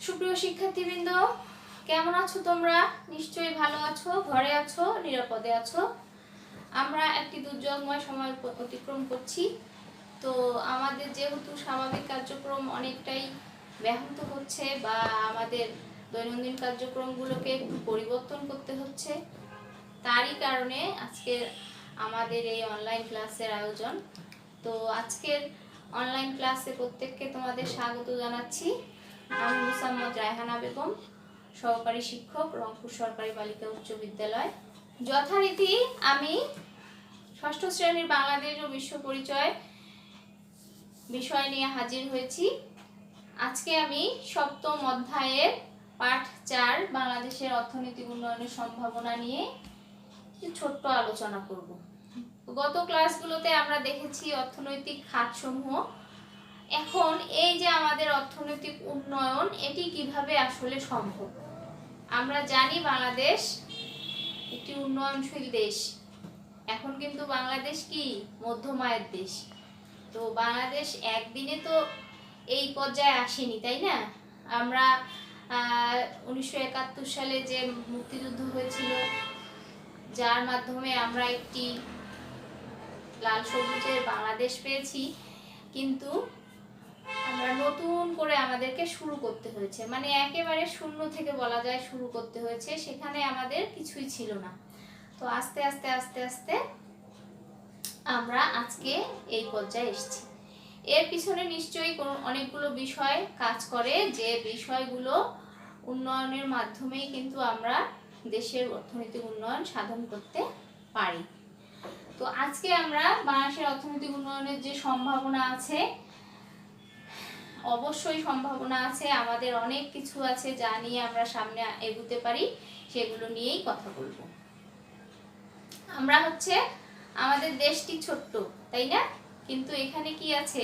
সুপ্রিয় শিক্ষার্থীবৃন্দ, কেমন আছো তোমরা? নিশ্চয়ই ভালো আছো, ঘরে আছো, নিরাপদে আছো। আমরা একটি দুর্যোগময় সময় অতিক্রম করছি। তো আমাদের যেহেতু স্বাভাবিক কার্যক্রম অনেকটাই ব্যাহত হচ্ছে বা আমাদের দৈনন্দিন কার্যক্রমগুলোকে একটু পরিবর্তন করতে হচ্ছে, তারই কারণে আজকে আমাদের এই অনলাইন ক্লাসের আয়োজন। তো আজকের অনলাইন ক্লাসে প্রত্যেককে তোমাদের স্বাগত জানাচ্ছি। আমি মুসাম্মদ রায়হানা বেগম, সহকারী শিক্ষক, রংপুর সরকারি বালিকা উচ্চ বিদ্যালয়। যথারীতি আমি ষষ্ঠ শ্রেণীর বাংলাদেশ ও বিশ্ব পরিচয় বিষয় নিয়ে হাজির হয়েছি। আজকে আমি সপ্তম অধ্যায়ের পাঠ 4 বাংলাদেশের অর্থনৈতিক উন্নয়নের সম্ভাবনা নিয়ে ছোট্ট আলোচনা করব। গত ক্লাসগুলোতে আমরা দেখেছি অর্থনৈতিক খাতসমূহ। এখন এই যে আমাদের অর্থনৈতিক উন্নয়ন, এটি কিভাবে আসলে সম্ভব? আমরা জানি বাংলাদেশ একটি উন্নয়নশীল দেশ। এখন কিন্তু বাংলাদেশ কি মধ্যম আয়ের দেশ। তো বাংলাদেশ একদিনে তো এই পর্যায়ে আসেনি, তাই না? আমরা 1971 সালে যে মুক্তিযুদ্ধ হয়েছিল, যার মাধ্যমে আমরা একটি লাল সবুজের বাংলাদেশ পেয়েছি, কিন্তু আমরা নতুন করে আমাদেরকে শুরু করতে হয়েছে, মানে একেবারে শূন্য থেকে বলা যায় শুরু করতে হয়েছে। সেখানে আমাদের কিছুই ছিল না। তো আস্তে আস্তে আস্তে আস্তে আমরা আজকে এই পর্যায়ে এসেছি। এর পিছনে নিশ্চয়ই অনেকগুলো বিষয় কাজ করে, যে বিষয়গুলো উন্নয়নের মাধ্যমেই কিন্তু আমরা দেশের অর্থনৈতিক উন্নয়ন সাধন করতে পারি। তো আজকে আমরা বাংলাদেশের অর্থনৈতিক উন্নয়নের যে সম্ভাবনা আছে, অবশ্যই সম্ভাবনা আছে, আমাদের অনেক কিছু আছে যা নিয়ে আমরা সামনে এগোতে পারি, সেগুলো নিয়েই কথা বলবো। আমরা আমাদের দেশটি ছোট্ট, তাই না? কিন্তু এখানে কি আছে?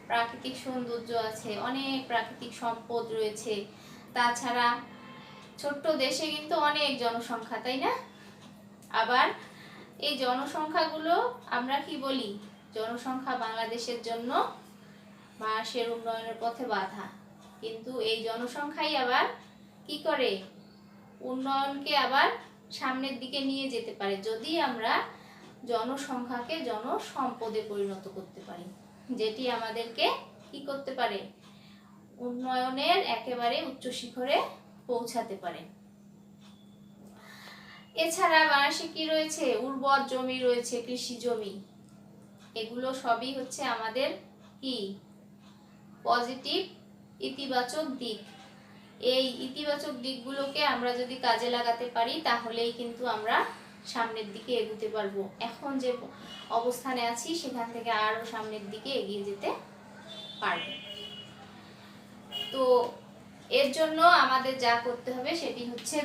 প্রাকৃতিক সৌন্দর্য আছে, অনেক প্রাকৃতিক সম্পদ রয়েছে। তাছাড়া ছোট্ট দেশে কিন্তু অনেক জনসংখ্যা, তাই না? আবার এই জনসংখ্যাগুলো আমরা কি বলি? জনসংখ্যা বাংলাদেশের জন্য মানুষের উন্নয়নের পথে বাধা। কিন্তু এই জনসংখ্যাই আবার কি করে? উন্নয়নকে আবার সামনের দিকে নিয়ে যেতে পারে, যদি আমরা জনসংখ্যাকে জনসম্পদে পরিণত করতে পারি, যেটি আমাদেরকে কি করতে পারে? উন্নয়নের একেবারে উচ্চ শিখরে পৌঁছাতে পারে। এছাড়া বাংলাদেশে কি রয়েছে? উর্বর জমি রয়েছে, কৃষি জমি। এগুলো সবই আমাদের কি পজিটিভ, ইতিবাচক দিক। এই ইতিবাচক দিকগুলোকে আমরা যদি কাজে লাগাতে পারি, তাহলেই কিন্তু আমরা সামনের দিকে এগোতে পারবো। এখন যে অবস্থানে আছি সেখান থেকে আরো সামনের দিকে এগিয়ে যেতে পারবো। তো এর জন্য আমাদের যা করতে হবে সেটি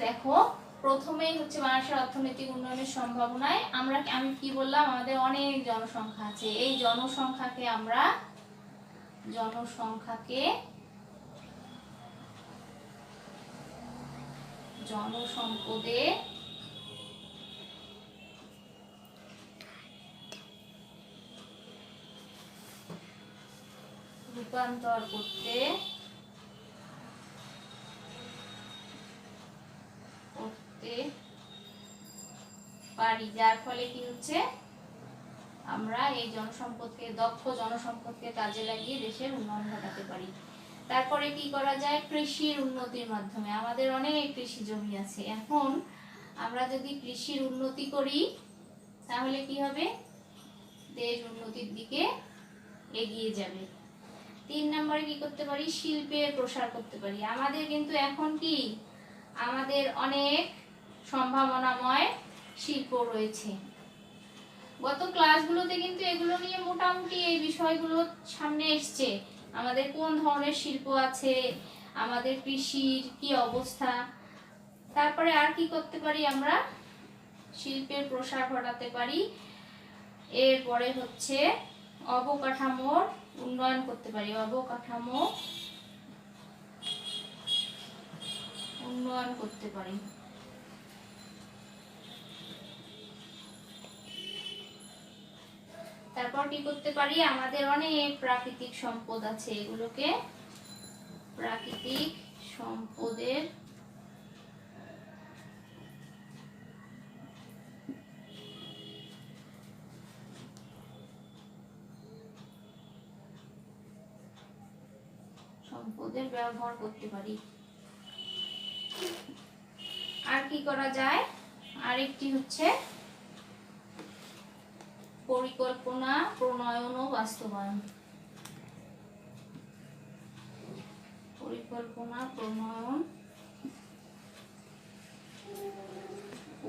দেখো, প্রথমেই বাংলাদেশের অর্থনৈতিক উন্নয়নের সম্ভাবনায় আমি কি বললাম? আমাদের অনেক জনসংখ্যা আছে। এই জনসংখ্যাকে আমরা জনসম্পদে রূপান্তর করতে পারি, যার ফলে কি আমরা এই জনসম্পদকে, দক্ষ জনসম্পদকে কাজে লাগিয়ে দেশের উন্নয়ন ঘটাতে পারি। তারপরে কি করা যায়? কৃষির উন্নতির মাধ্যমে। আমাদের অনেক কৃষি জমি আছে। এখন আমরা যদি কৃষির উন্নতি করি, তাহলে কি হবে? দেশ উন্নতির দিকে এগিয়ে যাবে। 3 নম্বরে কি করতে পারি? শিল্পের প্রসার করতে পারি। আমাদের কিন্তু এখন কি, আমাদের অনেক সম্ভাবনাময় শিল্প রয়েছে। গত ক্লাসগুলোতে কিন্তু এগুলো নিয়ে মোটামুটি এই বিষয়গুলো সামনে এসছে। আমাদের কোন ধরনের শিল্প আছে, আমাদের কৃষির কি অবস্থা। তারপরে আর কি করতে পারি? আমরা শিল্পের প্রসার ঘটাতে পারি। এরপরে অবকাঠামোর উন্নয়ন করতে পারি। অবকাঠামো উন্নয়ন করতে পারি। তারপর কি করতে পারি? আমাদের অনেক প্রাকৃতিক সম্পদ আছে, এগুলোকে প্রাকৃতিক সম্পদের ব্যবহার করতে পারি। আর কি করা যায়? আরেকটি হচ্ছে পরিকল্পনা প্রণয়ন ও বাস্তবায়ন। পরিকল্পনা প্রণয়ন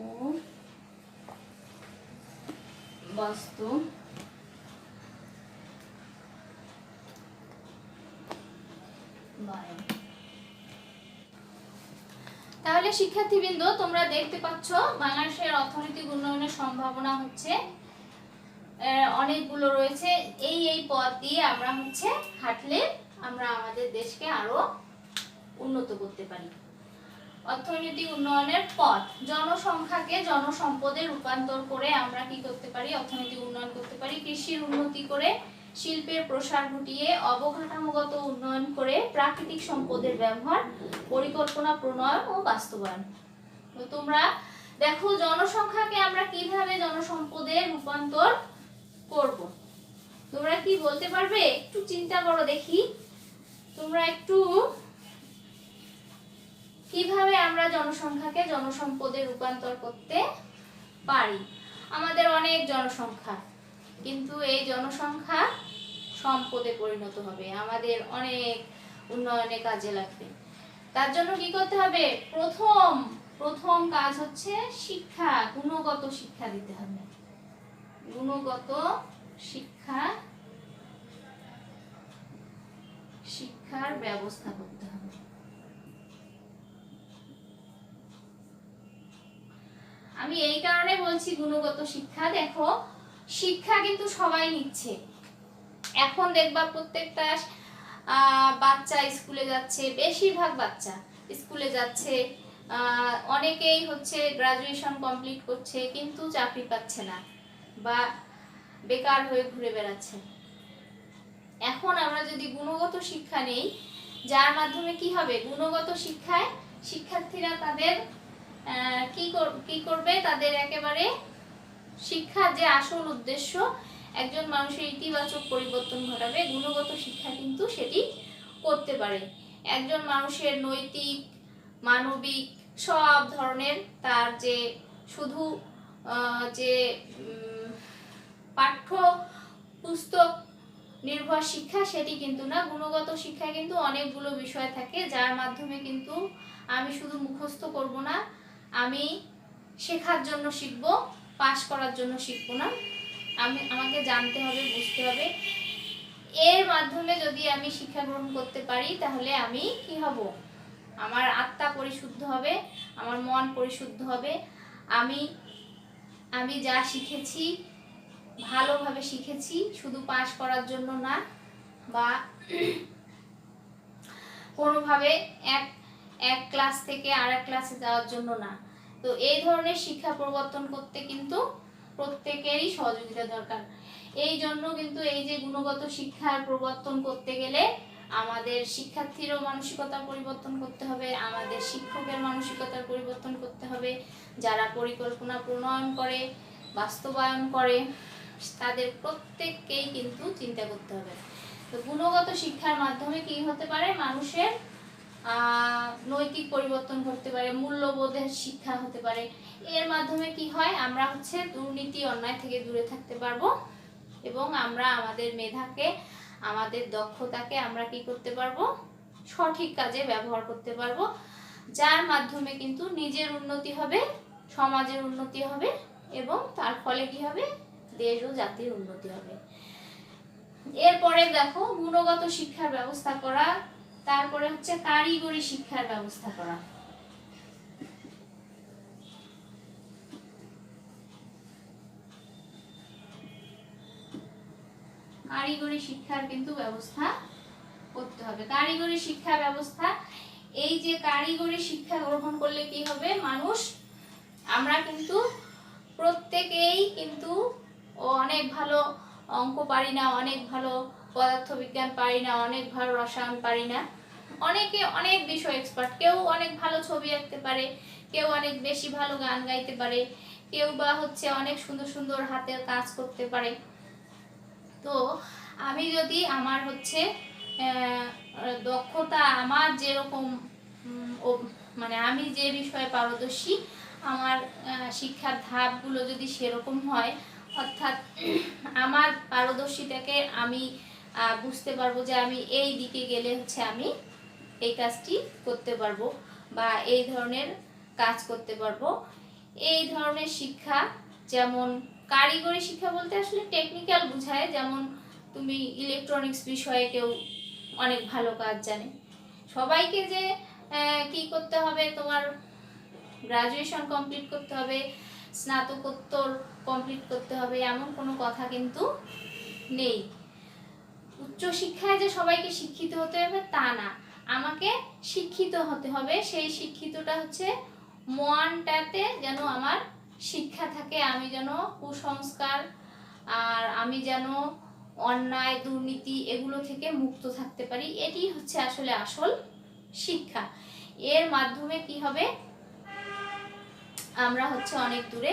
ও বাস্তবায়ন। তাহলে শিক্ষার্থীবৃন্দ, তোমরা দেখতে পাচ্ছ বাংলাদেশের অর্থনৈতিক উন্নয়নের সম্ভাবনা হচ্ছে অনেকগুলো রয়েছে। এই পথ দিয়ে আমরা হচ্ছে হাঁটলে আমরা আমাদের দেশকে আরো উন্নত করতে পারি। অর্থনৈতিক উন্নয়নের পথ, জনসংখ্যাকে জনসম্পদে রূপান্তর করে আমরা কি করতে পারি? অর্থনৈতিক উন্নয়ন করতে পারি। কৃষির উন্নতি করে, শিল্পের প্রসার ঘটিয়ে, অবকাঠামোগত উন্নয়ন করে, প্রাকৃতিক সম্পদের ব্যবহার, পরিকল্পনা প্রণয়ন ও বাস্তবায়ন। তো তোমরা দেখো জনসংখ্যাকে আমরা কিভাবে জনসম্পদে রূপান্তর করব। তোমরা কি বলতে পারবে? একটু চিন্তা করো দেখি, তোমরা একটু কিভাবে আমরা জনসংখ্যাকে জনসম্পদে রূপান্তর করতে পারি। আমাদের অনেক জনসংখ্যা, কিন্তু এই জনসংখ্যা সম্পদে পরিণত হবে, আমাদের অনেক উন্নয়নে কাজে লাগবে। তার জন্য কি করতে হবে? প্রথম কাজ হচ্ছে শিক্ষা, গুণগত শিক্ষা দিতে হবে। গুণগত শিক্ষার ব্যবস্থা করতে হবে। আমি এই কারণে বলছি গুণগত শিক্ষা। দেখো শিক্ষা কিন্তু সবাই নিচ্ছে। এখন দেখবা প্রত্যেকটা বাচ্চা স্কুলে যাচ্ছে, বেশিরভাগ বাচ্চা স্কুলে যাচ্ছে, অনেকেই হচ্ছে গ্রাজুয়েশন কমপ্লিট করছে কিন্তু চাকরি পাচ্ছে না বা বেকার হয়ে ঘুরে বেড়াচ্ছে। এখন আমরা যদি গুণগত শিক্ষা নেই, যার মাধ্যমে কি হবে? গুণগত শিক্ষায় শিক্ষার্থীরা তাদের কি করবে? তাদের একেবারে শিক্ষার যে আসল উদ্দেশ্য, একজন মানুষের ইতিবাচক পরিবর্তন ঘটাবে, গুণগত শিক্ষা কিন্তু সেটি করতে পারে। একজন মানুষের নৈতিক, মানবিক সব ধরনের তার যে শুধু যে পাঠ্য পুস্তক নির্ভর শিক্ষা সেটি কিন্তু না। গুণগত শিক্ষায় কিন্তু অনেকগুলো বিষয় থাকে, যার মাধ্যমে কিন্তু আমি শুধু মুখস্থ করব না, আমি শেখার জন্য শিখবো, পাস করার জন্য শিখবো না। আমাকে জানতে হবে, বুঝতে হবে। এর মাধ্যমে যদি আমি শিক্ষা গ্রহণ করতে পারি, তাহলে আমি কি হব? আমার আত্মা পরিশুদ্ধ হবে, আমার মন পরিশুদ্ধ হবে। আমি যা শিখেছি ভালোভাবে শিখেছি, শুধু পাস করার জন্য না, বা কোনোভাবে এক ক্লাস থেকে আরেক ক্লাসে যাওয়ার জন্য না। তো এই ধরনের শিক্ষা প্রবর্তন করতে কিন্তু প্রত্যেকেরই সহযোগিতা দরকার। এই জন্য কিন্তু এই যে গুণগত শিক্ষার প্রবর্তন করতে গেলে আমাদের শিক্ষার্থীরও মানসিকতা পরিবর্তন করতে হবে, আমাদের শিক্ষকের মানসিকতার পরিবর্তন করতে হবে। যারা পরিকল্পনা প্রণয়ন করে, বাস্তবায়ন করে, তাদের প্রত্যেককেই কিন্তু চিন্তা করতে হবে। তো গুণগত শিক্ষার মাধ্যমে কি হতে পারে? মানুষের নৈতিক পরিবর্তন করতে পারে, মূল্যবোধের শিক্ষা হতে পারে। এর মাধ্যমে কি হয়? আমরা হচ্ছে দুর্নীতি, অন্যায় থেকে দূরে থাকতে পারবো এবং আমরা আমাদের মেধাকে, আমাদের দক্ষতাকে আমরা কি করতে পারবো? সঠিক কাজে ব্যবহার করতে পারবো, যার মাধ্যমে কিন্তু নিজের উন্নতি হবে, সমাজের উন্নতি হবে এবং তার ফলে কি হবে? দেশ ও জাতির উন্নতি হবে। এরপরে দেখো গুণগত শিক্ষার ব্যবস্থা করা, তারপরে হচ্ছে কারিগরি শিক্ষার ব্যবস্থা করা। কারিগরি শিক্ষার কিন্তু ব্যবস্থা করতে হবে। কারিগরি শিক্ষা ব্যবস্থা, এই যে কারিগরি শিক্ষা গ্রহণ করলে কি হবে? আমরা কিন্তু প্রত্যেকেই কিন্তু অনেক ভালো অঙ্ক পারি না, অনেক ভালো পদার্থবিজ্ঞান পারি না, অনেক ভালো রসায়ন পারি না, অনেকে অনেক বিষয় এক্সপার্ট, কেউ অনেক ভালো ছবি আঁকতে পারে, কেউ অনেক বেশি ভালো গান গাইতে পারে, কেউ বা হচ্ছে অনেক সুন্দর সুন্দর হাতের কাজ করতে পারে। তো আমি যদি আমার হচ্ছে দক্ষতা আমার যেরকম মানে আমি যে বিষয়ে পারদর্শী, আমার শিক্ষার ধাপগুলো যদি সেরকম হয়, অর্থাৎ আমার পারদর্শিতাকে আমি বুঝতে পারবো যে আমি এই দিকে গেলে হচ্ছে আমি এই কাজটি করতে পারবো বা এই ধরনের কাজ করতে পারবো। এই ধরনের শিক্ষা, যেমন কারিগরি শিক্ষা বলতে আসলে টেকনিক্যাল বোঝায়, যেমন তুমি ইলেকট্রনিক্স বিষয়ে কেউ অনেক ভালো কাজ জানে, সবাইকে যে কি করতে হবে, তোমার গ্রাজুয়েশন কমপ্লিট করতে হবে, স্নাতকোত্তর কমপ্লিট করতে হবে, এমন কোনো কথা কিন্তু নেই। উচ্চশিক্ষায় যে সবাইকে শিক্ষিত হতে হবে তা না, আমাকে শিক্ষিত হতে হবে। সেই শিক্ষিতটা হচ্ছে মনটাতে যেন আমার শিক্ষা থাকে, আমি যেন কুসংস্কার আর আমি যেন অন্যায় দুর্নীতি এগুলো থেকে মুক্ত থাকতে পারি, এটি হচ্ছে আসলে আসল শিক্ষা। এর মাধ্যমে কি হবে, আমরা হচ্ছে অনেক দূরে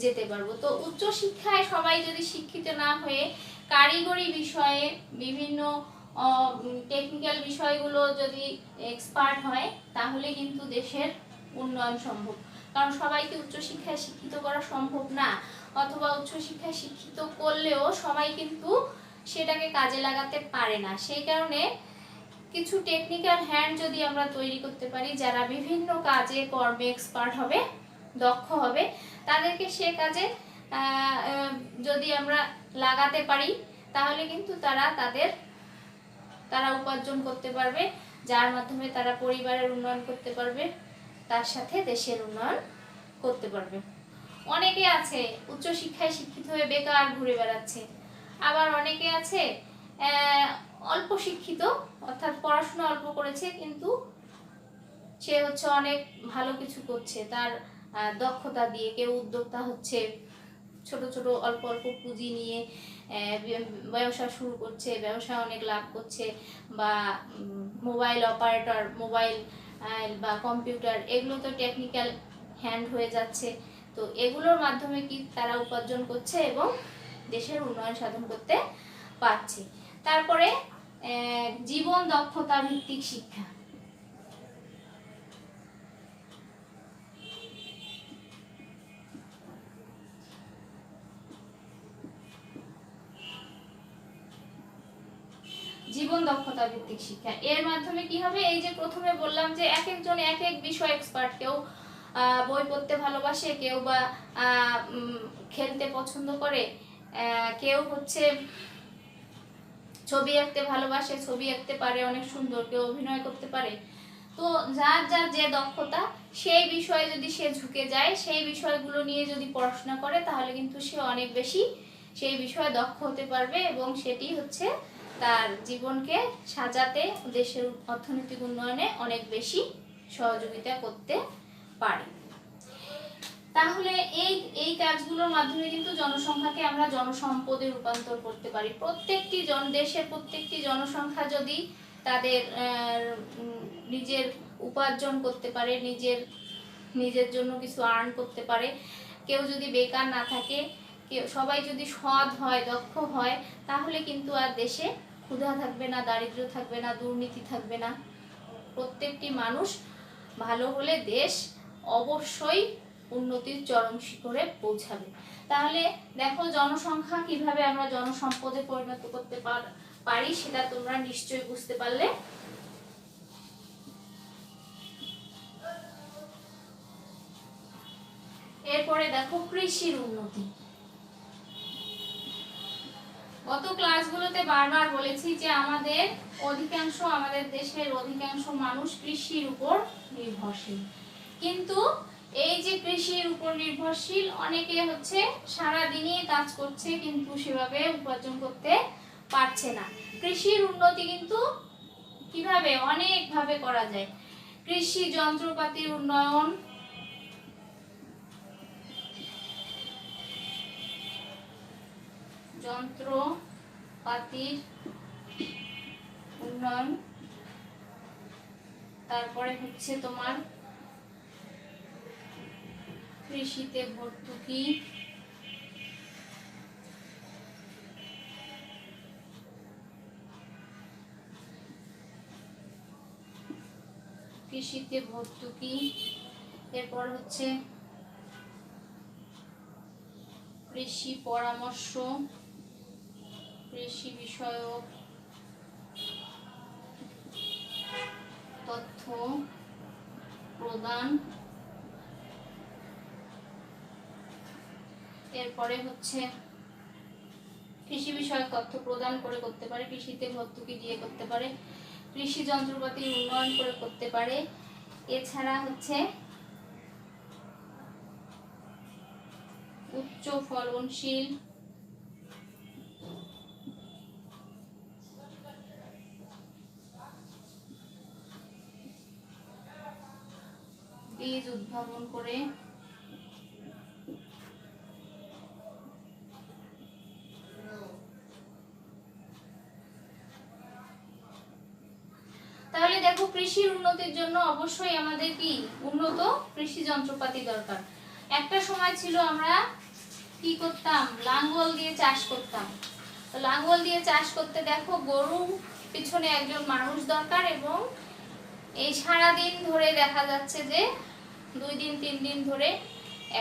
যেতে পারবো। তো উচ্চ শিক্ষায় সবাই যদি শিক্ষিত না হয়ে কারিগরি বিষয়ে বিভিন্ন টেকনিক্যাল বিষয়গুলো যদি এক্সপার্ট হয়, তাহলে কিন্তু দেশের উন্নয়ন সম্ভব। কারণ সবাইকে উচ্চশিক্ষায় শিক্ষিত করা সম্ভব না, অথবা উচ্চশিক্ষায় শিক্ষিত করলেও সবাই কিন্তু সেটাকে কাজে লাগাতে পারে না। সেই কারণে কিছু টেকনিক্যাল হ্যান্ড যদি আমরা তৈরি করতে পারি, যারা বিভিন্ন কাজে কর্মে এক্সপার্ট হবে, দক্ষ হবে, তাদেরকে সে কাজে যদি আমরা লাগাতে পারি, তাহলে কিন্তু তারা উপার্জন করতে পারবে, যার মাধ্যমে তারা পরিবারের উন্নয়ন করতে পারবে, তার সাথে দেশের উন্নয়ন করতে পারবে। অনেকে আছে উচ্চশিক্ষায় শিক্ষিত হয়ে বেকার ঘুরে বেড়াচ্ছে, আবার অনেকে আছে অল্প শিক্ষিত, অর্থাৎ পড়াশোনা অল্প করেছে, কিন্তু সে হচ্ছে অনেক ভালো কিছু করছে তার দক্ষতা দিয়ে। কেউ উদ্যোক্তা হচ্ছে, ছোট ছোট অল্প অল্প পুঁজি নিয়ে ব্যবসা শুরু করছে, ব্যবসা অনেক লাভ করছে, বা মোবাইল অপারেটর, মোবাইল বা কম্পিউটার, এগুলো তো টেকনিক্যাল হ্যান্ড হয়ে যাচ্ছে। তো এগুলোর মাধ্যমে কি তারা উপার্জন করছে এবং দেশের উন্নয়ন সাধন করতে পারছে। তারপরে জীবন দক্ষতা ভিত্তিক শিক্ষা। জীবন দক্ষতা ভিত্তিক শিক্ষা, এর মাধ্যমে কি হবে, এই যে প্রথমে বললাম যে এক একজন এক এক বিষয় এক্সপার্ট, কেউ বই পড়তে ভালোবাসে, কেউ বা খেলতে পছন্দ করে, কেউ হচ্ছে ছবি আঁকতে ভালোবাসে, ছবি আঁকতে পারে অনেক সুন্দর, কেউ অভিনয় করতে পারে। তো যার যার যে দক্ষতা, সেই বিষয়ে যদি সে ঝুঁকে যায়, সেই বিষয়গুলো নিয়ে যদি পড়াশোনা করে, তাহলে কিন্তু সে অনেক বেশি সেই বিষয়ে দক্ষ হতে পারবে এবং সেটি হচ্ছে তার জীবনকে সাজাতে, দেশের অর্থনৈতিক উন্নয়নে অনেক বেশি সহযোগিতা করতে পারে। তাহলে এই এই কাজগুলোর মাধ্যমে কিন্তু জনসংখ্যাকে আমরা জনসম্পদে রূপান্তর করতে পারি। প্রত্যেকটি দেশের প্রত্যেকটি জনসংখ্যা যদি তাদের নিজের উপার্জন করতে পারে, নিজের জন্য কিছু আর্ন করতে পারে, কেউ যদি বেকার না থাকে, সবাই যদি সৎ হয়, দক্ষ হয়, তাহলে কিন্তু আর দেশে ক্ষুধা থাকবে না, দারিদ্র থাকবে না, দুর্নীতি থাকবে না। প্রত্যেকটি মানুষ ভালো হলে দেশ অবশ্যই উন্নতির চরম শিখরে পৌঁছাবে। তাহলে দেখো জনসংখ্যা কিভাবে আমরা জনসম্পদে পরিণত করতে পারি, সেটা তোমরা নিশ্চয়ই বুঝতে পারলে। এরপরে দেখো কৃষির উন্নতি। গত ক্লাসগুলোতে বারবার বলেছি যে আমাদের দেশের অধিকাংশ মানুষ কৃষির উপর নির্ভরশীল, কিন্তু এই যে কৃষির উপর নির্ভরশীল, অনেকে হচ্ছে সারাদিনই কাজ করছে কিন্তু সেভাবে উপার্জন করতে পারছে না। কৃষির উন্নতি কিন্তু কিভাবে, অনেক ভাবে করা যায়। কৃষি যন্ত্রপাতির উন্নয়ন, যন্ত্রপাতির উন্নয়ন, তারপরে হচ্ছে তোমার কৃষিতে ভর্তুকি, কৃষিতে ভর্তুকি, এরপর হচ্ছে কৃষি পরামর্শ, কৃষি বিষয়ক তথ্য প্রদান, এরপরে হচ্ছে কৃষি বিষয়ক তথ্য প্রদান করে করতে পারে, কৃষিতে ভর্তুকি দিয়ে করতে পারে, কৃষি যন্ত্রপাতি উন্নয়ন করে করতে পারে। এছাড়া হচ্ছে উচ্চ ফলনশীল বীজ উদ্ভাবন করে তাহলে দেখো কৃষির উন্নতির জন্য অবশ্যই আমাদের কি উন্নত কৃষি যন্ত্রপাতি দরকার। একটা সময় ছিল আমরা কি করতাম, লাঙ্গল দিয়ে চাষ করতাম। লাঙ্গল দিয়ে চাষ করতে দেখো গরু পিছনে একজন মানুষ দরকার এবং এই সারাদিন ধরে দেখা যাচ্ছে যে 2 দিন 3 দিন ধরে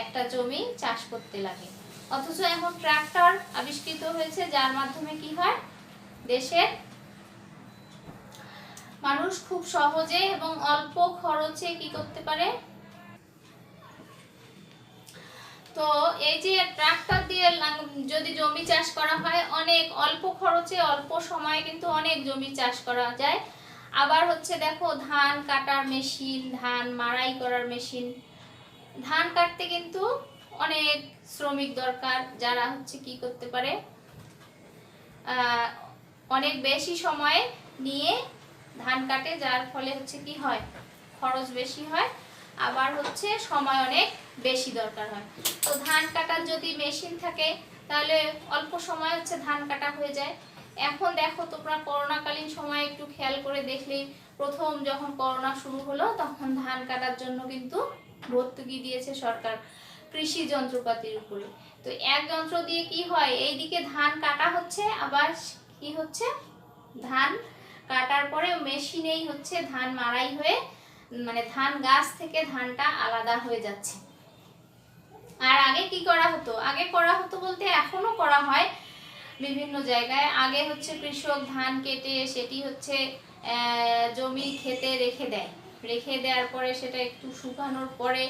একটা জমি চাষ করতে লাগে। অথচ এখন ট্রাক্টর আবিষ্কৃত হয়েছে যার মাধ্যমে কি হয়, দেশের মানুষ খুব সহজে এবং অল্প খরচে কি করতে পারে। তো এই যে ট্রাক্টর দিয়ে যদি জমি চাষ করা হয় অনেক অল্প খরচে অল্প সময়ে কিন্তু অনেক জমি চাষ করা যায়। আবার হচ্ছে দেখো ধান কাটার মেশিন, ধান মাড়াই করার মেশিন, ধান কাটতে কিন্তু অনেক শ্রমিক দরকার যারা হচ্ছে কি করতে পারে, অনেক বেশি সময় নিয়ে ধান কাটে, যার ফলে হচ্ছে কি হয়, খরচ বেশি হয়, আবার হচ্ছে সময় অনেক বেশি দরকার হয়। তো ধান কাটার যদি মেশিন থাকে তাহলে অল্প সময় হচ্ছে ধান কাটা হয়ে যায়। এখন দেখো তোমরা করোনাকালীন সময় একটু খেয়াল করে দেখলেই, প্রথম যখন করোনা শুরু হলো তখন ধান কাটার জন্য কিন্তু ভর্তুকি দিয়েছে সরকার কৃষি যন্ত্রপাতির উপরে। তো এক যন্ত্র দিয়ে কি হয়, এইদিকে ধান কাটা হচ্ছে, আবার কি হচ্ছে, ধান কাটার পরে মেশিনেই হচ্ছে ধান মাড়াই হয়ে মানে ধান গাছ থেকে ধানটা আলাদা হয়ে যাচ্ছে। আর আগে কি করা হতো, আগে করা হতো বলতে এখনো করা হয় বিভিন্ন জায়গায়। আগে হচ্ছে কৃষক ধান কেটে সেটি হচ্ছে জমি খেতে রেখে দেয়, রেখে দেওয়ার পরে সেটা একটু শুকানোর পরে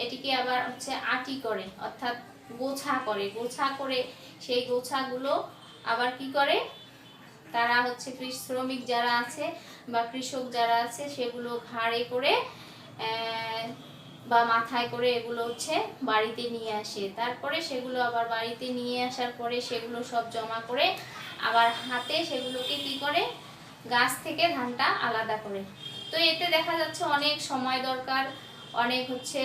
এটিকে আবার হচ্ছে আটি করে, অর্থাৎ গোছা করে, গোছা করে সেই গোছাগুলো আবার কি করে, তারা হচ্ছে শ্রমিক যারা আছে বা কৃষক যারা আছে সেগুলো ঘাড়ে করে বা মাথায় করে এগুলো হচ্ছে বাড়িতে নিয়ে আসে। তারপরে সেগুলো আবার বাড়িতে নিয়ে আসার পরে সেগুলো সব জমা করে আবার হাতে সেগুলোকে কি করে, গাছ থেকে ধানটা আলাদা করে। তো এতে দেখা যাচ্ছে অনেক সময় দরকার, অনেক হচ্ছে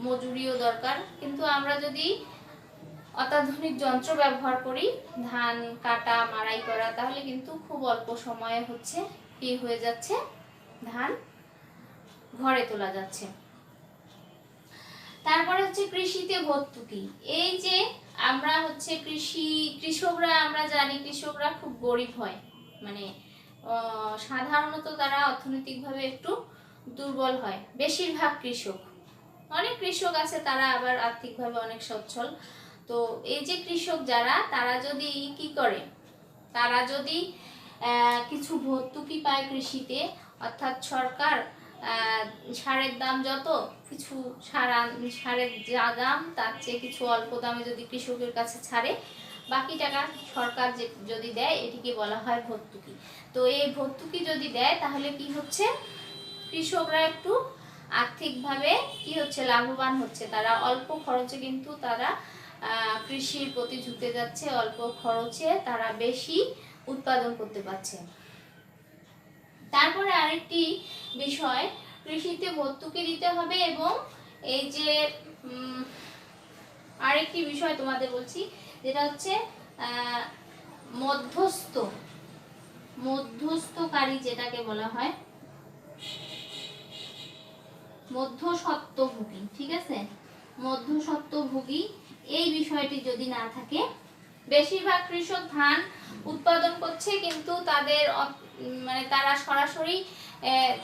মজুরিও দরকার। কিন্তু আমরা যদি অত্যাধুনিক যন্ত্র ব্যবহার করি ধান কাটা মাড়াই করা, তাহলে কিন্তু খুব অল্প সময়ে হচ্ছে কি হয়ে যাচ্ছে, ধান ঘরে তোলা যাচ্ছে। তারপরে হচ্ছে কৃষিতে ভর্তুকি। এই যে আমরা হচ্ছে কৃষকরা, আমরা জানি কৃষকরা খুব গরিব হয়, মানে সাধারণত তারা অর্থনৈতিকভাবে একটু দুর্বল হয়, বেশিরভাগ কৃষক। অনেক কৃষক আছে তারা আবার আর্থিকভাবে অনেক সচ্ছল। তো এই যে কৃষক যারা, তারা যদি কি করে, তারা যদি কিছু ভর্তুকি পায় কৃষিতে, অর্থাৎ সরকার সারের দাম যত, কিছু সারের যা দাম তার চেয়ে কিছু অল্প দামে যদি কৃষকের কাছে ছাড়ে, বাকি টাকা সরকার যদি দেয়, এটিকে বলা হয় ভর্তুকি। তো এই ভর্তুকি যদি দেয় তাহলে কি হচ্ছে, কৃষকরা একটু আর্থিকভাবে কি হচ্ছে, লাভবান হচ্ছে। তারা অল্প খরচে কিন্তু তারা কৃষির প্রতি ঝুঁকে যাচ্ছে, অল্প খরচে তারা বেশি উৎপাদন করতে পারছে। তারপরে আরেকটি বিষয়, কৃষিতে ভর্তুকি দিতে হবে এবং এই যে আরেকটি বিষয় তোমাদের বলছি, যেটা হচ্ছে মধ্যস্থকারী যেটাকে বলা হয়, মধ্যস্বত্বভোগী, ঠিক আছে, মধ্যস্বত্বভোগী এই বিষয়টি যদি না থাকে, বেশিরভাগ কৃষক ধান উৎপাদন করছে কিন্তু তাদের মানে তারা সরাসরি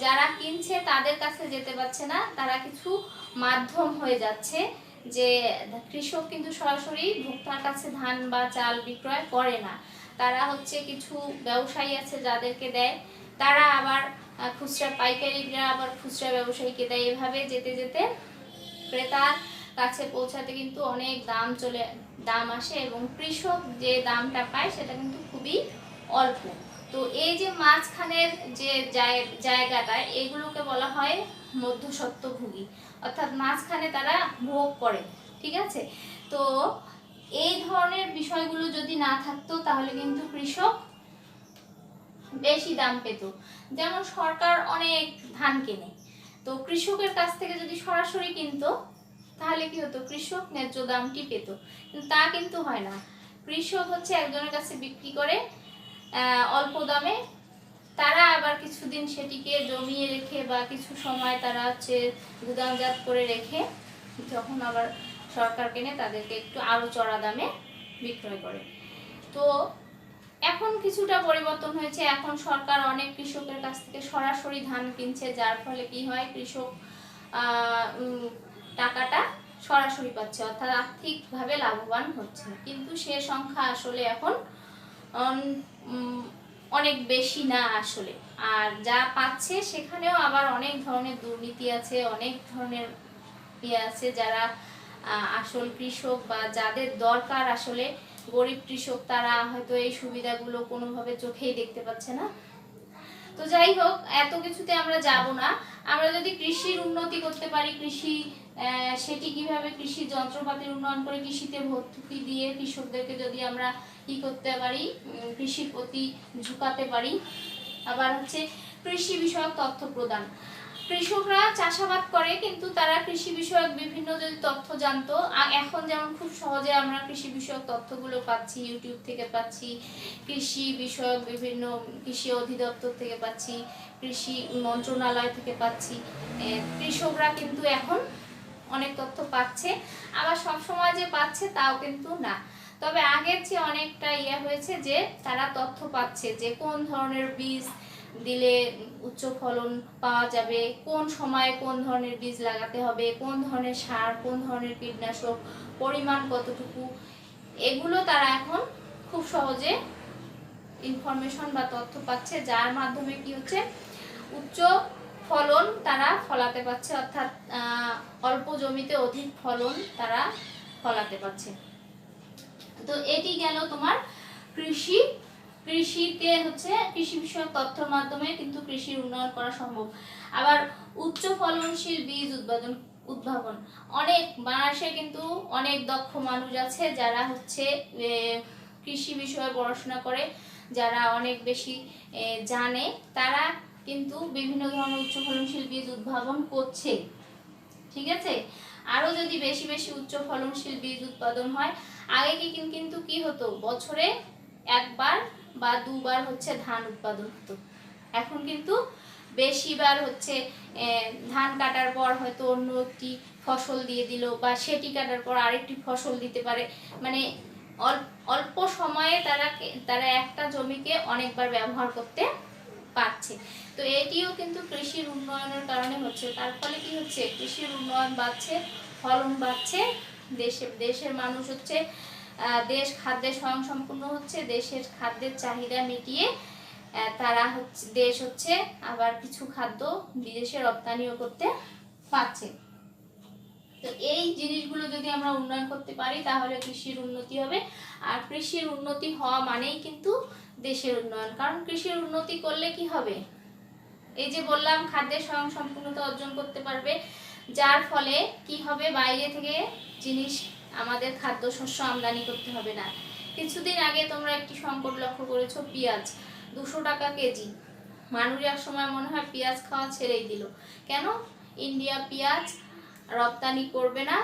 যারা কিনছে তাদের কাছে যেতে পারছে না, তারা কিছু মাধ্যম হয়ে যাচ্ছে, যে কৃষক কিন্তু সরাসরি ভোক্তার কাছে ধান বা চাল বিক্রয় করে না, তারা হচ্ছে কিছু ব্যবসায়ী আছে যাদেরকে দেয়, তারা আবার খুচরা পাইকারিরা আবার খুচরা ব্যবসায়ীকে দেয়, এভাবে যেতে যেতে ক্রেতার কাছে পৌঁছাতে কিন্তু অনেক দাম আসে এবং কৃষক যে দামটা পায় সেটা কিন্তু খুবই অল্প। তো এই যে মাঝখানের যে জায়গাটা, এগুলোকে বলা হয় মধ্যস্বত্বভোগী, অর্থাৎ মাঝখানে তারা ভোগ করে, ঠিক আছে। তো এই ধরনের বিষয়গুলো যদি না থাকতো তাহলে কিন্তু কৃষক বেশি দাম পেত। যেমন সরকার অনেক ধান কেনে, তো কৃষকের কাছ থেকে যদি সরাসরি কিনতো তাহলে কি হতো, কৃষক ন্যায্য দামটি পেত, কিন্তু তা কিন্তু হয় না। কৃষক হচ্ছে একজনের কাছে বিক্রি করে অল্প দামে, তারা আবার কিছুদিন সেটিকে জমিয়ে রেখে বা কিছু সময় তারা হচ্ছে গুদামজাত করে রেখে যখন আবার সরকার কেনে তাদেরকে একটু আরো চড়া দামে বিক্রয় করে। তো এখন কিছুটা পরিবর্তন হয়েছে, এখন সরকার অনেক কৃষকের কাছ থেকে সরাসরি ধান কিনছে, যার ফলে কি হয়, কৃষক টাকাটা সরাসরি পাচ্ছে, অর্থাৎ আর্থিকভাবে লাভবান হচ্ছে, কিন্তু সে সংখ্যা আসলে এখন অনেক বেশি না আসলে। আর যা পাচ্ছে সেখানেও আবার অনেক ধরনের দুর্নীতি আছে, অনেক ধরনের ইয়ে আছে, যারা আসল কৃষক বা যাদের দরকার আসলে গরিব কৃষক, তারা হয়তো এই সুবিধাগুলো কোনোভাবে চোখেই দেখতে পাচ্ছে না। তো যাই হোক, এত কিছুতে আমরা যাব না। আমরা যদি কৃষির উন্নতি করতে পারি, সেটি কিভাবে কৃষি যন্ত্রপাতির উন্নয়ন করে কৃষিতে ভর্তুকি দিয়ে কৃষকদেরকে যদি আমরা কি করতে পারি, কৃষির প্রতি ঝুঁকাতে পারি। আবার হচ্ছে কৃষি বিষয়ক তথ্য প্রদান, কৃষকরা চাষাবাদ করে কিন্তু তারা কৃষি বিষয়ক বিভিন্ন যদি তথ্য জানতো, এখন যেমন খুব সহজে আমরা কৃষি বিষয়ক তথ্যগুলো পাচ্ছি, ইউটিউব থেকে পাচ্ছি, কৃষি বিষয়ক বিভিন্ন কৃষি অধিদপ্তর থেকে পাচ্ছি, কৃষি মন্ত্রণালয় থেকে পাচ্ছি, কৃষকরা কিন্তু এখন অনেক তথ্য পাচ্ছে, আবার সব সময় যে পাচ্ছে তাও কিন্তু না। তবে আগের চেয়ে অনেকটা হয়েছে যে তারা তথ্য পাচ্ছে যে কোন ধরনের বীজ দিলে উচ্চ ফলন পাওয়া যাবে, কোন সময়ে কোন ধরনের বীজ লাগাতে হবে, কোন ধরনের সার, কোন ধরনের কীটনাশক, পরিমাণ কতটুকু, এগুলো তারা এখন খুব সহজে ইনফরমেশন বা তথ্য পাচ্ছে, যার মাধ্যমে কি হচ্ছে, উচ্চ ফলন তারা ফলাতে পারছে, অর্থাৎ অল্প জমিতে অধিক ফলন তারা ফলাতে পারছে। তো এটি গেল তোমার কৃষিতে হচ্ছে কৃষি বিষয়ক তথ্যের মাধ্যমে কিন্তু কৃষির উন্নয়ন করা সম্ভব। আবার উচ্চ ফলনশীল বীজ উদ্ভাবন, অনেক বাংলাদেশে কিন্তু অনেক দক্ষ মানুষ আছে যারা হচ্ছে কৃষি বিষয়ে পড়াশোনা করে, যারা অনেক বেশি জানে, তারা কিন্তু বিভিন্ন ধরনের উচ্চ ফলনশীল বীজ উদ্ভাবন করছে, ঠিক আছে। আরো যদি বেশি বেশি উচ্চ ফলনশীল বীজ উৎপাদন হয়, আগে কিন্তু কি হতো, বছরে একবার বা দুবার হচ্ছে ধান উৎপাদন হতো, এখন কিন্তু বেশিবার হচ্ছে ধান কাটার পর হয়তো অন্য একটি ফসল দিয়ে দিল, বা সেটি কাটার পর আরেকটি ফসল দিতে পারে, মানে অল্প সময়ে তারা একটা জমিকে অনেকবার ব্যবহার করতে পারছে। তো এটিও কিন্তু কৃষির উন্নয়নের কারণে হচ্ছে, তার ফলে কি হচ্ছে, কৃষির উন্নয়ন বাড়ছে, ফলন বাড়ছে, দেশের মানুষ হচ্ছে, দেশ খাদ্যে স্বয়ংসম্পূর্ণ হচ্ছে, দেশের খাদ্যের চাহিদা মিটিয়ে দেশ হচ্ছে আবার কিছু খাদ্য বিদেশে রপ্তানিও করতে পারছে। তো এই জিনিসগুলো যদি আমরা উন্নয়ন করতে পারি তাহলে কৃষির উন্নতি হবে, আর কৃষির উন্নতি হওয়া মানেই কিন্তু দেশের উন্নয়ন। কারণ কৃষির উন্নতি করলে কি হবে, এই যে বললাম, খাদ্যের স্বয়ংসম্পূর্ণতা অর্জন করতে পারবে, যার ফলে কি হবে, বাইরে থেকে জিনিস আমাদের খাদ্যশস্য আমদানি করতে হবে না। কিছুদিন আগে তোমরা একটি সংকট লক্ষ্য করেছো, পেঁয়াজ 200 টাকা কেজি। মানুষ এক সময় মনে হয় পেঁয়াজ খাওয়া ছেড়েই দিল, কেন, ইন্ডিয়া পেঁয়াজ রপ্তানি করবে না,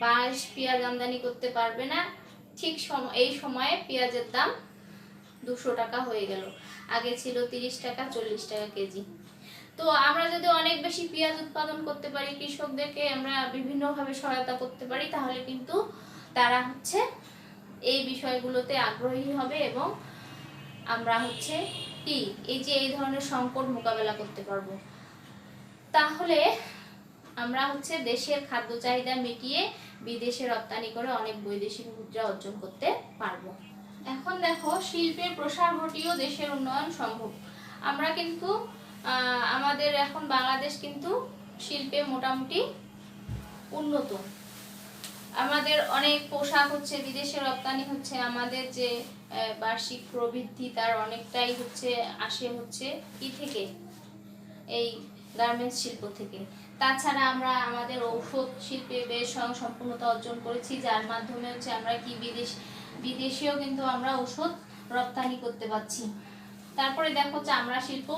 বাংলাদেশ পেঁয়াজ আমদানি করতে পারবে না, ঠিক এই সময়ে পেঁয়াজের দাম 200 টাকা হয়ে গেল, আগে ছিল 30 টাকা 40 টাকা কেজি। তো আমরা যদি অনেক বেশি পেঁয়াজ উৎপাদন করতে পারি, কৃষকদেরকে আমরা বিভিন্নভাবে সহায়তা করতে পারি, তাহলে কিন্তু তারা হচ্ছে এই বিষয়গুলোতে আগ্রহী হবে এবং আমরা হচ্ছে কি এই ধরনের সংকট মোকাবেলা করতে পারবো। তাহলে আমরা হচ্ছে দেশের খাদ্য চাহিদা মিটিয়ে বিদেশে রপ্তানি করে অনেক বৈদেশিক মুদ্রা অর্জন করতে পারবো। এখন দেখো, শিল্পের প্রসার ঘটিয়েও দেশের উন্নয়ন সম্ভব। আমরা কিন্তু আমাদের এখন বাংলাদেশ কিন্তু শিল্পে মোটামুটি উন্নত। আমাদের অনেক পোশাক হচ্ছে বিদেশে রপ্তানি হচ্ছে, আমাদের যে বার্ষিক প্রবৃদ্ধি তার অনেকটাই হচ্ছে আসে হচ্ছে কি থেকে, এই গার্মেন্টস শিল্প থেকে। তাছাড়া আমরা আমাদের ঔষধ শিল্পে বেশ স্বয়ংসম্পূর্ণতা অর্জন করেছি, যার মাধ্যমে হচ্ছে আমরা কি বিদেশেও কিন্তু আমরা ঔষধ রপ্তানি করতে পারছি। তারপরে দেখো চামড়া শিল্প,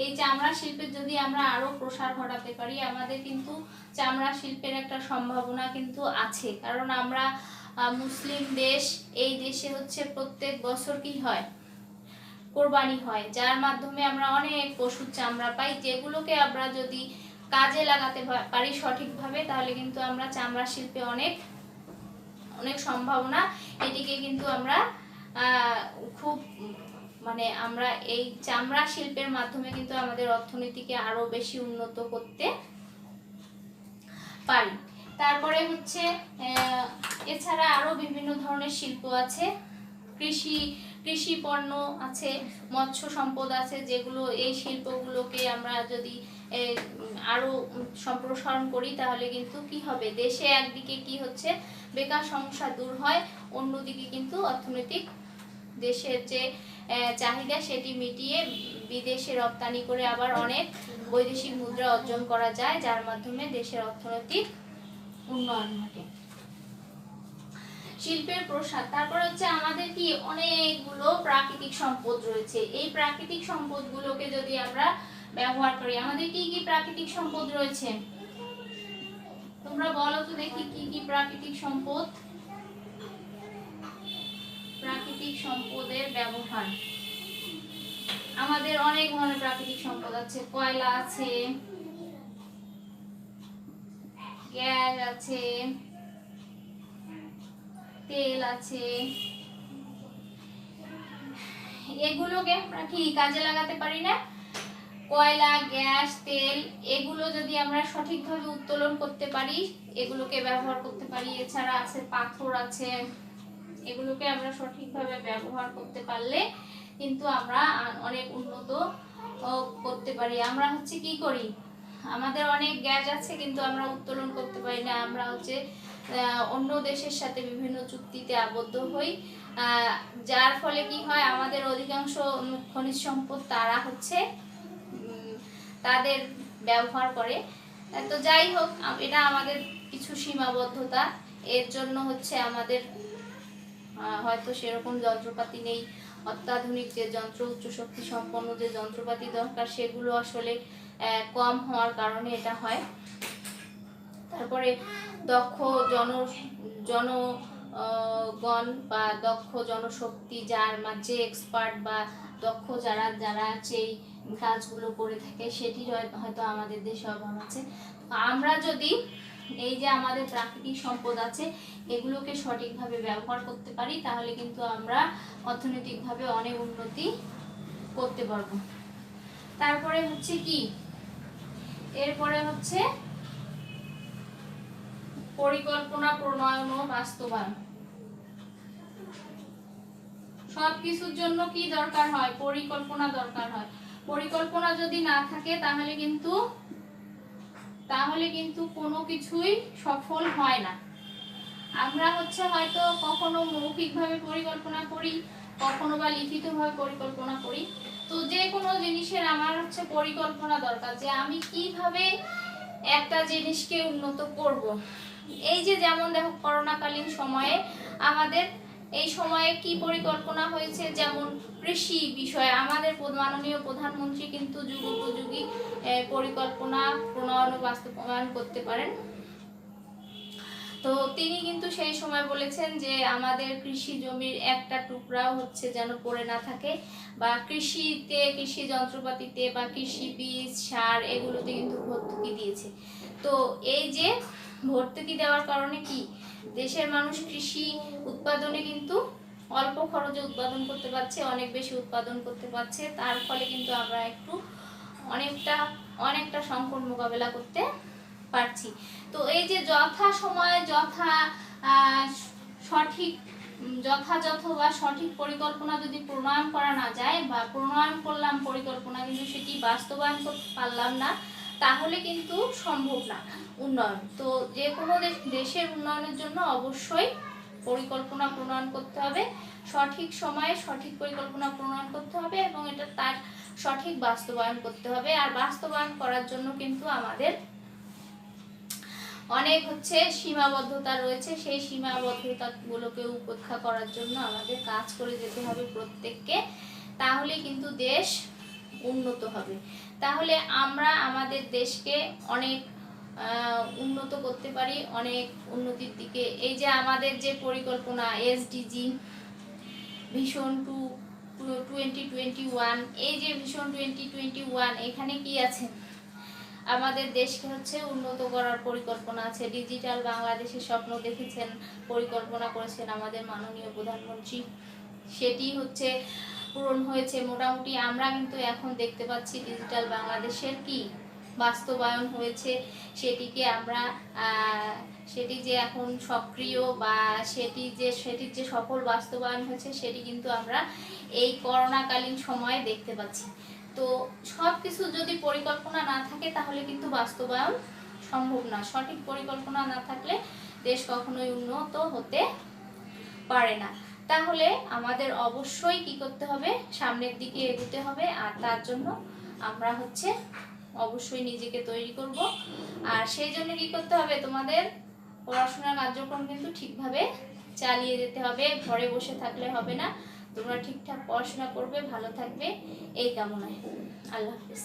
এই চামড়া শিল্পের যদি আমরা আরো প্রসার ঘটাতে পারি, আমাদের কিন্তু চামড়া শিল্পের একটা সম্ভাবনা কিন্তু আছে। কারণ আমরা মুসলিম দেশ, এই দেশে হচ্ছে প্রত্যেক বছর কি হয়, কোরবানি হয়, যার মাধ্যমে আমরা অনেক পশুর চামড়া পাই, যেগুলোকে আমরা যদি কাজে লাগাতে পারি সঠিকভাবে, তাহলে কিন্তু আমরা চামড়া শিল্পে অনেক অনেক সম্ভাবনা, এটিকে কিন্তু আমরা খুব মানে আমরা এই চামড়া শিল্পের মাধ্যমে কিন্তু আমাদের অর্থনীতিকে আরো বেশি উন্নত করতে পারি। তারপরে হচ্ছে এছাড়া আরো বিভিন্ন ধরনের শিল্প আছে, কৃষি পণ্য আছে, মৎস্য সম্পদ আছে, যেগুলো এই শিল্পগুলোকে আমরা যদি আরো সম্প্রসারণ করি, তাহলে কিন্তু কি হবে, দেশে একদিকে কি হচ্ছে বেকার সমস্যা দূর হয়, অন্যদিকে কিন্তু অর্থনৈতিক দেশের যে চাহিদা সেটি মিটিয়ে বিদেশে রপ্তানি করে আবার অনেক বৈদেশিক মুদ্রা অর্জন করা যায়, যার মাধ্যমে দেশের অর্থনৈতিক উন্নয়ন ঘটে। শিল্পের প্রসার, তারপর হচ্ছে আমাদের কি অনেকগুলো প্রাকৃতিক সম্পদ রয়েছে, এই প্রাকৃতিক সম্পদগুলোকে যদি আমরা ব্যবহার করি, আমাদের কি কি প্রাকৃতিক সম্পদ রয়েছে তোমরা বলো তো দেখি, কি কি প্রাকৃতিক সম্পদ? প্রাকৃতিক সম্পদের ব্যবহার, আমাদের অনেক ধরনের প্রাকৃতিক সম্পদ আছে, কয়লা আছে, গ্যাস আছে, তেল আছে, এগুলোকে আমরা কি কাজে লাগাতে পারি না? কয়লা, গ্যাস, তেল, এগুলো যদি আমরা সঠিকভাবে উত্তোলন করতে পারি, এগুলোকে ব্যবহার করতে পারি। এছাড়া আছে পাথর আছে, এগুলোকে আমরা সঠিকভাবে ব্যবহার করতে পারলে কিন্তু আমরা অনেক উন্নত করতে পারি। আমরা হচ্ছে কি করি, আমাদের অনেক গ্যাস আছে কিন্তু আমরা উত্তোলন করতে পারি না, আমরা হচ্ছে অন্য দেশের সাথে বিভিন্ন চুক্তিতে আবদ্ধ হই, যার ফলে কি হয়, আমাদের অধিকাংশ খনিজ সম্পদ তারা হচ্ছে তাদের ব্যবহার করে। তো যাই হোক, এটা আমাদের কিছু সীমাবদ্ধতা, এর জন্য হচ্ছে আমাদের হয়তো সেরকম যন্ত্রপাতি নেই, অত্যাধুনিক যে যন্ত্র, উচ্চ শক্তি সম্পন্ন যে যন্ত্রপাতি দরকার সেগুলো আসলে কম হওয়ার কারণে এটা হয়। তারপরে দক্ষ জনগণ বা দক্ষ জনশক্তি, যার যে এক্সপার্ট বা দক্ষ যারা সেই কাজগুলো করে থাকে, সেটির হয়তো আমাদের দেশে অভাব আছে। আমরা যদি এই যে আমাদের প্রাকৃতিক সম্পদ আছে এগুলোকে সঠিকভাবে ব্যবহার করতে পারি, তাহলে কিন্তু আমরা অর্থনৈতিকভাবে অনেক উন্নতি করতে পারবো। তারপরে হচ্ছে কি, এরপরে হচ্ছে পরিকল্পনা প্রণয়ন ও বাস্তবায়ন। সবকিছুর জন্য কি দরকার হয়, পরিকল্পনা দরকার হয়। পরিকল্পনা যদি না থাকে তাহলে কিন্তু কোনো কিছুই সফল হয় না। আমরা হচ্ছে হয়তো কখনো মৌখিকভাবে পরিকল্পনা করি, কখনো বা লিখিতভাবে পরিকল্পনা করি। তো যে কোনো জিনিসের আমার হচ্ছে পরিকল্পনা দরকার, যে আমি কিভাবে একটা জিনিসকে উন্নত করব। এই যে যেমন দেখো, করোনাকালীন সময়ে আমাদের এই সময়ে কি পরিকল্পনা হয়েছে, যেমন কৃষি বিষয়ে আমাদের মাননীয় প্রধানমন্ত্রী কিন্তু যুগোপযোগী পরিকল্পনা প্রণয়ন ও বাস্তবায়ন করতে পারেন। তো তিনি কিন্তু সেই সময় বলেছেন যে আমাদের কৃষি জমির একটা টুকরাও হচ্ছে যেন পড়ে না থাকে, বা কৃষিতে, কৃষি যন্ত্রপাতিতে বা কৃষি বীজ সার এগুলোতে কিন্তু ভর্তুকি দিয়েছে। তো এই যে ভর্তুকি দেওয়ার কারণে কি দেশের মানুষ কৃষি উৎপাদনে কিন্তু অল্প খরচে উৎপাদন করতে পারছে, অনেক বেশি উৎপাদন করতে পারছে। তার ফলে কিন্তু আমরা একটু অনেকটা সংকট মোকাবেলা করতে পারছি। তো এই যে যথা সময়ে সঠিক যথাযথ বা সঠিক পরিকল্পনা যদি প্রণয়ন করা না যায়, বা প্রণয়ন করলাম পরিকল্পনা কিন্তু সেটি বাস্তবায়ন করতে পারলাম না, তাহলে কিন্তু সম্ভব না উন্নয়ন। তো যে কোনো দেশের উন্নয়নের জন্য অবশ্যই পরিকল্পনা প্রণয়ন করতে হবে, সঠিক সময়ে সঠিক পরিকল্পনা প্রণয়ন করতে হবে এবং এটা তার সঠিক বাস্তবায়ন করতে হবে। আর বাস্তবায়ন করার জন্য কিন্তু আমাদের অনেক সীমাবদ্ধতা রয়েছে, সেই সীমাবদ্ধতাগুলোকে উপেক্ষা করার জন্য আমাদের কাজ করে যেতে হবে প্রত্যেককে, তাহলে কিন্তু দেশ উন্নত হবে। তাহলে আমরা আমাদের দেশকে অনেক উন্নত করতে পারি, অনেক উন্নতির দিকে। এই যে আমাদের যে পরিকল্পনা SDG ভিশন 2021, এই যে ভিশন 2021, এখানে কি আছে? আমাদের দেশকে উন্নত করার পরিকল্পনা আছে। ডিজিটাল বাংলাদেশের স্বপ্ন দেখেছেন, পরিকল্পনা করেছেন আমাদের মাননীয় প্রধানমন্ত্রী, সেটি পূরণ হয়েছে মোটামুটি। আমরা কিন্তু এখন দেখতে পাচ্ছি ডিজিটাল বাংলাদেশের কি বাস্তবায়ন হয়েছে, সেটিকে আমরা সেটি যে এখন সক্রিয় বা সেটির যে সফল বাস্তবায়ন হয়েছে সেটি কিন্তু আমরা এই করোনাকালীন সময়ে দেখতে পাচ্ছি। তো সব কিছু যদি পরিকল্পনা না থাকে তাহলে কিন্তু বাস্তবায়ন সম্ভব না। সঠিক পরিকল্পনা না থাকলে দেশ কখনোই উন্নত হতে পারে না। তাহলে আমাদের অবশ্যই কি করতে হবে? সামনের দিকে এগোতে হবে। আর তার জন্য আমরা অবশ্যই নিজেকে তৈরি করব। আর সেই জন্য কি করতে হবে? তোমাদের পড়াশোনার কার্যক্রম কিন্তু ঠিকভাবে চালিয়ে যেতে হবে, ঘরে বসে থাকলে হবে না। তোমরা ঠিকঠাক পড়াশোনা করবে, ভালো থাকবে, এই কামনায়। আল্লাহ হাফেজ।